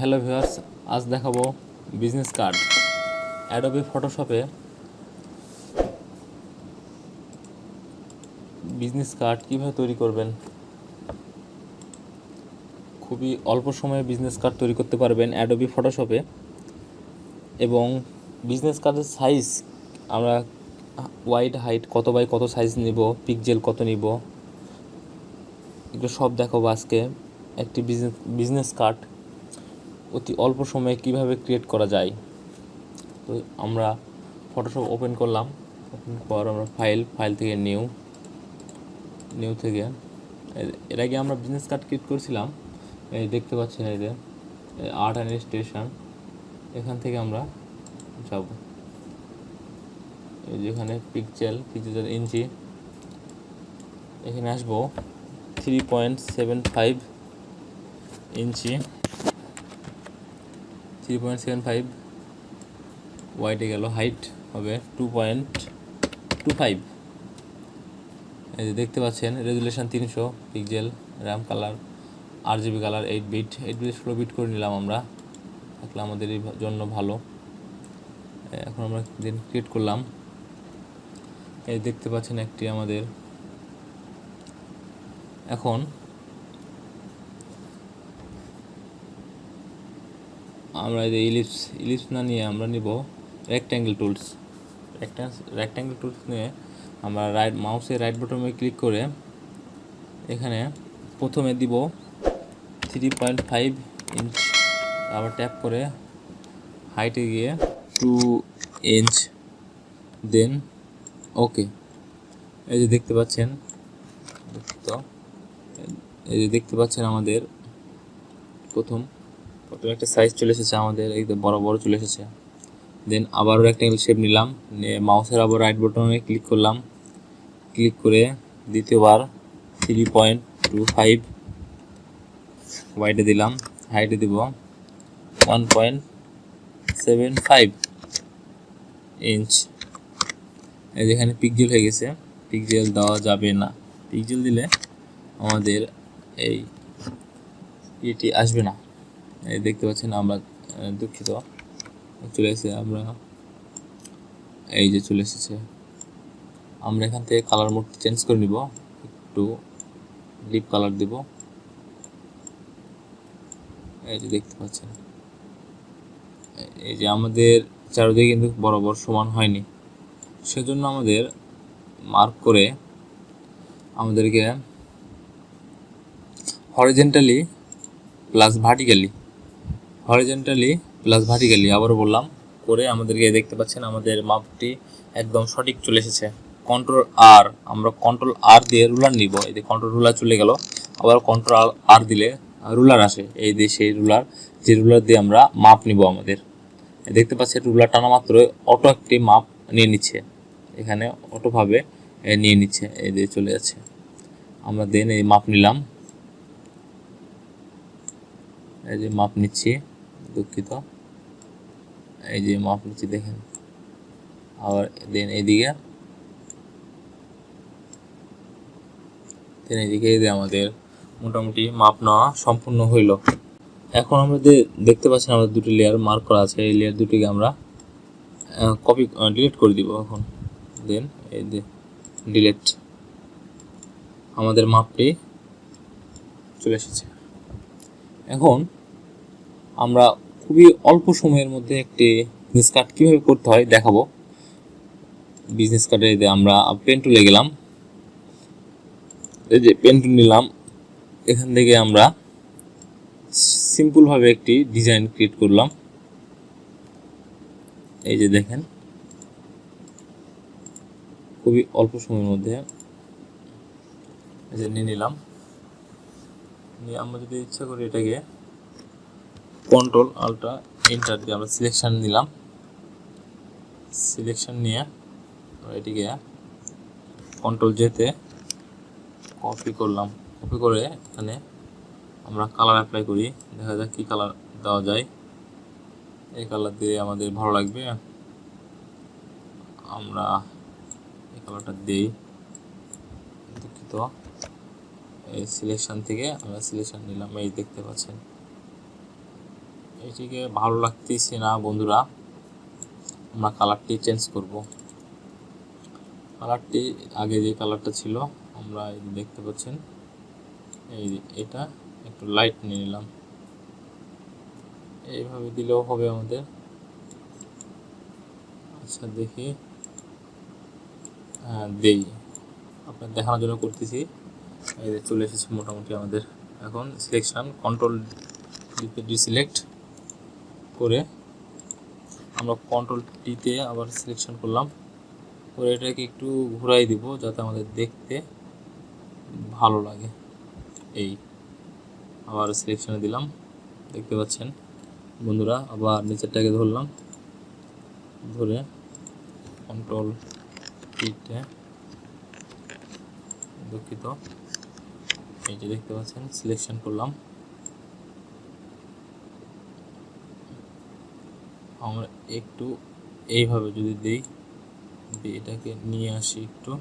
Hello viewers, আজ দেখাবো business card. Adobe ফটোশপে বিজনেস কার্ড কীভাবে তৈরি করবেন। খুবই অল্প সময়ে বিজনেস কার্ড তৈরি করতে পারবেন অ্যাডোবি ফটোশপে। এবং বিজনেস কার্ডের সাইজ আমরা ওয়াইড হাইট কত বাই কত সাইজ নিব, পিক্সেল কত নিব, এগুলো সব দেখাবো আজকে। একটি বিজনেস কার্ড অতি অল্প সময়ে কিভাবে ক্রিয়েট করা যায়। তো আমরা ফটোশপ ওপেন করলাম, ওপেন পর আমরা ফাইল থেকে নিউ থেকে এর আগে আমরা বিজনেস কার্ড ক্রিয়েট করেছিলাম। এই দেখতে পাচ্ছেন, এই যে আর্ট অ্যান্ড স্টেশন, এখান থেকে আমরা যাব। এই যেখানে পিক্সেল ইঞ্চি, এখানে আসবো 3.75 ইঞ্চি, 3.75 ওয়াইডে গেল, হাইট হবে 2.25। এই যে দেখতে পাচ্ছেন রেজুলেশন 300 পিক্সেল, র্যাম colour RGB colour 8 bit 16 bit করে নিলাম আমরা, তাহলে আমাদের এই জন্য ভালো। এখন আমরা দিন ক্রিয়েট করলাম। এই দেখতে পাচ্ছেন একটি আমাদের। এখন আমরা এই যে ইলিপস না নিয়ে আমরা নিব রেক্ট্যাঙ্গেল টুলস। রেক্ট্যাঙ্গেল টুলস নিয়ে আমরা মাউসের রাইট বাটনে ক্লিক করে এখানে প্রথমে দিব 3.5 ইঞ্চ, আবার ট্যাপ করে হাইটে গিয়ে 2 ইঞ্চ, দেন ওকে। এই যে দেখতে পাচ্ছেন, আমাদের প্রথমে একটা সাইজ চলে এসেছে, আমাদের এই বড় চলে এসেছে। দেন আবারও রেক্ট্যাঙ্গেল শেপ নিলাম, মাউসের আবার রাইট বাটনে ক্লিক করলাম, ক্লিক করে দ্বিতীয়বার 3.25 ওয়াইডে দিলাম, হাইটে দিব 1.75 ইঞ্চ। এই যেখানে পিক্সেল হয়ে গেছে, পিক্সেল দেওয়া যাবে না, পিক্সেল দিলে আমাদের এই এটি আসবে না। এই দেখতে পাচ্ছেন, আমরা দুঃখিত, চলে এসেছে, আমরা এই যে চলে এসেছে। আমরা এখান থেকে কালার মোড চেঞ্জ করে নিব, একটু ডিপ কালার দেব। এই যে দেখতে পাচ্ছেন, এই যে আমাদের চারদিকে কিন্তু বরাবর সমান হয়নি, সেজন্য আমাদের মার্ক করে আমাদেরকে হরিজন্টালি প্লাস ভার্টিক্যালি আবারও বললাম করে আমাদেরকে দেখতে পাচ্ছেন আমাদের মাপটি একদম সঠিক চলে এসেছে। আমরা কন্ট্রোল আর দিয়ে রুলার নিব। এই যে কন্ট্রোল রুলার চলে গেল, আবার কন্ট্রোল আর দিলে রুলার আসে। এই যে সেই রুলার দিয়ে আমরা মাপ নিব। আমাদের দেখতে পাচ্ছেন রুলার টানা মাত্র অটো একটি মাপ নিয়ে নিচ্ছে, এখানে অটোভাবে নিয়ে নিচ্ছে, এই দিয়ে চলে যাচ্ছে। আমরা দেন এই মাপ নিলাম, এই যে মাপ নিচ্ছি, দুঃখিত, এই যে মাপ নিচ্ছি দেখেন। আবার দেন এইদিকে আমাদের মোটামুটি মাপ নেওয়া সম্পূর্ণ হইল। এখন আমরা দেখতে পাচ্ছেন আমাদের দুটি লেয়ার মার্ক করা আছে, এই লেয়ার দুটিকে আমরা ডিলিট করে দিব। এখন দেন এই যে ডিলিট, আমাদের মাপটি চলে এসেছে। এখন আমরা খুবই অল্প সময়ের মধ্যে একটি বিজনেস কার্ড কীভাবে করতে হয় দেখাবো। বিজনেস কার্ডে আমরা পেন টুলে গেলাম, এই যে পেন টুল নিলাম, এখান থেকে আমরা সিম্পলভাবে একটি ডিজাইন ক্রিয়েট করলাম। এই যে দেখেন, খুবই অল্প সময়ের মধ্যে এই যে নিয়ে নিলাম। আমরা যদি ইচ্ছা করি এটাকে কন্ট্রোল আল্ট্রা এন্টার দিয়ে আমরা সিলেকশন নিলাম, সিলেকশন নিয়ে এটিকে কন্ট্রোল যেতে কপি করলাম, কপি করে এখানে আমরা কালার অ্যাপ্লাই করি, দেখা যাক কী কালার দেওয়া যায়। এই কালার দিয়ে আমাদের ভালো লাগবে, আমরা এই কালারটা দিই। দুঃখিত, এই সিলেকশন থেকে আমরা সিলেকশন নিলাম, এই দেখতে পাচ্ছেন, এটিকে ভালো লাগতেছে না বন্ধুরা, আমরা কালারটি চেঞ্জ করব। কালারটি আগে যে কালারটা ছিল আমরা দেখতে পাচ্ছেন, এই এটা একটু লাইট নিয়ে নিলাম, এইভাবে দিলেও হবে আমাদের। আচ্ছা দেখি, দেই, আপনার দেখানোর জন্য করতেছি। এই যে চলে এসেছে মোটামুটি আমাদের। এখন সিলেকশন কন্ট্রোল ডিসিলেক্ট করে আমরা কন্ট্রোল টিতে আবার সিলেকশন করলাম, করে এটাকে একটু ঘুরাই দিব যাতে আমাদের দেখতে ভালো লাগে। এই আবার সিলেকশনে দিলাম, দেখতে পাচ্ছেন বন্ধুরা। আবার নিচেরটাকে ধরলাম, ধরে কন্ট্রোল টিতে, দুঃখিত, এই যে দেখতে পাচ্ছেন সিলেকশন করলাম। আমরা একটু এইভাবে যদি দিই, এটাকে নিয়ে আসি একটু,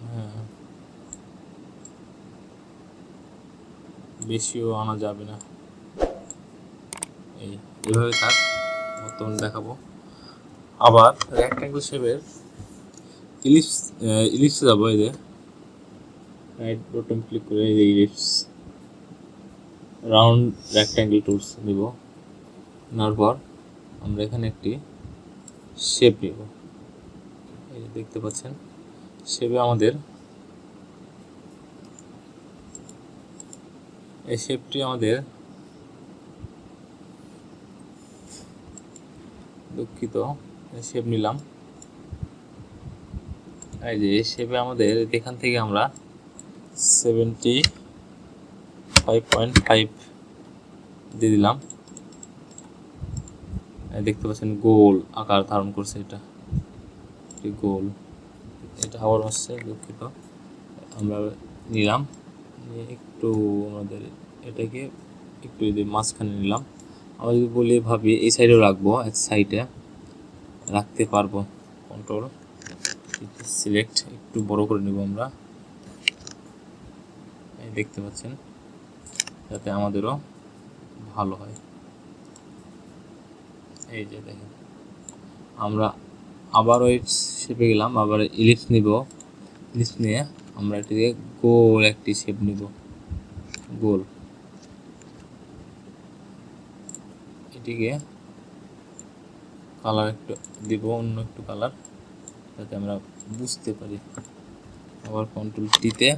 হ্যাঁ বেশিও আনা যাবে না, এইভাবে থাক, বর্তমানে দেখাবো। আবার রেক্ট্যাঙ্গেল শেপের ইলিপসে যাবো, এই যে রাইট বটন ক্লিক করে এই যে ইলিপস রাউন্ড রেক্ট্যাঙ্গেল টুলস নিব, নেওয়ার পর আমরা এখানে একটি শেপ নিব। এই যে দেখতে পাচ্ছেন শেপে আমাদের, এই শেপটি আমাদের, দুঃখিত, শেপ নিলাম। এই যে শেপে আমাদের এখান থেকে আমরা 75.5 দিয়ে দিলাম। দেখতে পাচ্ছেন গোল আকার ধারণ করছে, এটা গোল, এটা আবার আসছে, দুঃখিত। আমরা নিলাম, নিয়ে একটু আমাদের এটাকে একটু যদি মাঝখানে নিলাম, আমরা যদি বলি ভাবি এই সাইডেও রাখবো, এক সাইডে রাখতে পারবো। কন্ট্রোল সিলেক্ট, একটু বড় করে নিব আমরা, দেখতে পাচ্ছেন, যাতে আমাদেরও ভালো হয়। এই যে দেখেন, আমরা আবার ওই শেপে গেলাম, আবার ইলিপস নিব, ইলিপস নিয়ে আমরা এটিকে গোল একটি শেপ নিব, গোল, এটিকে কালার একটু দিব, অন্য একটু কালার, যাতে আমরা বুঝতে পারি। আবার কন্ট্রোল টিতে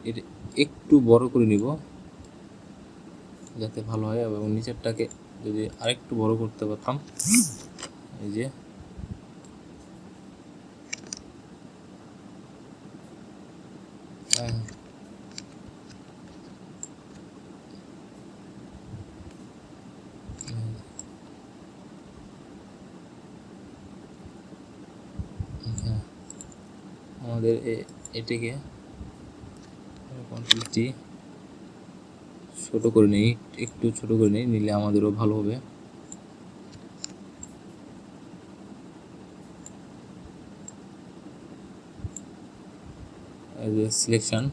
এটা একটু বড় করে নিব যাতে ভালো হয়, এবং নিচেরটাকে যদি আরেকটু বড় করতে পারতাম, এই যে আমাদের এটিকে কন্ট্রোল টি ছোট করে নিই, একটু ছোট করে নিই, নিলে আমাদেরও ভালো হবে। সিলেকশন।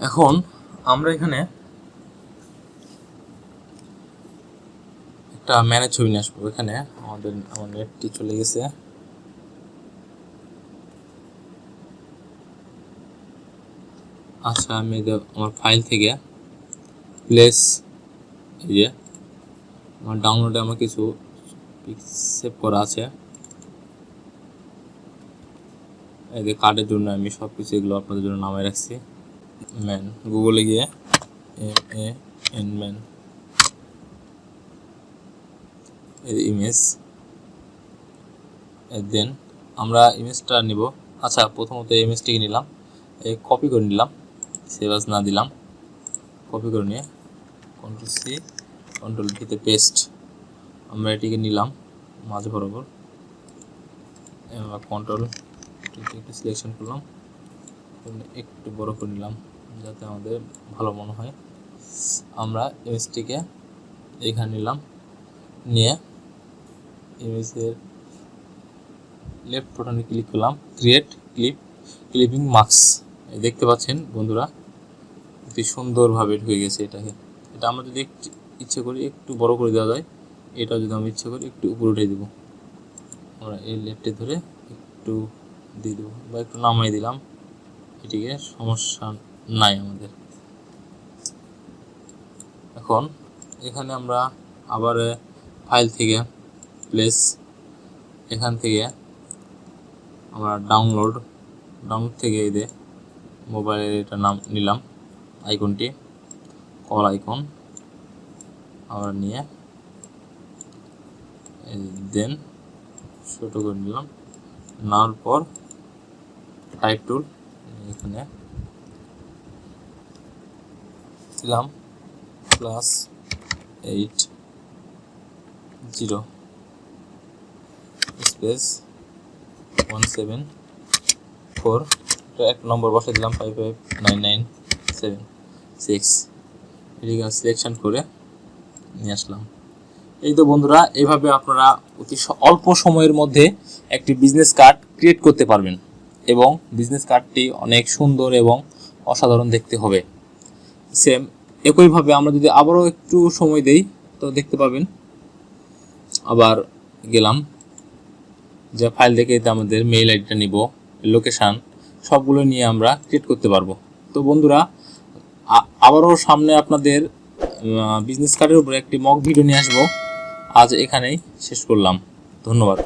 এখন আমরা এখানে একটা ম্যানেজ ছবি নিয়ে আসবো। এখানে আমার নেটটি চলে গেছে, আচ্ছা আমি আমার ফাইল থেকে প্লেস, এই যে আমার ডাউনলোডে আমার কিছু সেভ করা আছে, এই যে কার্ডের জন্য আমি সব কিছু এগুলো আপনাদের জন্য নামায় রাখছি। ম্যান, গুগলে গিয়ে MAN ম্যান, এই ইমেজ, দেন আমরা ইমেজটা নিব। আচ্ছা প্রথমত ইমেজটিকে নিলাম, কপি করে নিলাম, সেভ অ্যাজ না দিলাম, কপি করে নিয়ে কন্ট্রোল সি, কন্ট্রোল ভিতে পেস্ট, আমরা এটিকে নিলাম মাঝে বরাবর, কন্ট্রোল একটু সিলেকশন করলাম, একটু বড় করে নিলাম যাতে আমাদের ভালো মনে হয়। আমরা ইমেজটিকে এখানে নিলাম, নিয়ে ইমেজের লেফট বাটনে ক্লিক করলাম, ক্রিয়েট ক্লিপিং মার্কস, দেখতে পাচ্ছেন বন্ধুরা, অতি সুন্দরভাবে ঢুকে গেছে এটাকে। এটা আমরা যদি একটু ইচ্ছে করি একটু বড় করে দেওয়া যায়, এটা যদি আমরা ইচ্ছে করি একটু উপরে উঠে দেবো, আমরা এই লেফটে ধরে একটু দিয়ে দেবো বা একটু নামাই দিলাম, এটিকে সমস্যা নাই আমাদের। এখন এখানে আমরা আবার ফাইল থেকে প্লেস, এখান থেকে আমরা ডাউনলোড থেকে এই যে মোবাইলের এটা নাম নিলাম, আইকনটি কল আইকন আমরা নিয়ে দেন ছোট করে নিলাম, নেওয়ার পর টাইপ টুল এখানে দিলাম +80 স্পেস 174, এক নম্বর বসে দিলাম 55997 এদিকে সিলেকশন করে নিয়ে আসলাম। এই তো বন্ধুরা, এইভাবে আপনারা অতি অল্প সময়ের মধ্যে একটি বিজনেস কার্ড ক্রিয়েট করতে পারবেন এবং বিজনেস কার্ডটি অনেক সুন্দর এবং অসাধারণ দেখতে হবে। সেম একইভাবে আমরা যদি আবারও একটু সময় দেই তো দেখতে পাবেন, আবার গেলাম যে ফাইল থেকে আমাদের মেইল আইডিটা নিব, লোকেশান সবগুলো নিয়ে আমরা ক্রিয়েট করতে পারবো। তো বন্ধুরা, আবারও সামনে আপনাদের বিজনেস কার্ডের উপরে একটি মক ভিডিও নিয়ে আসবো। আজ এখানেই শেষ করলাম, ধন্যবাদ।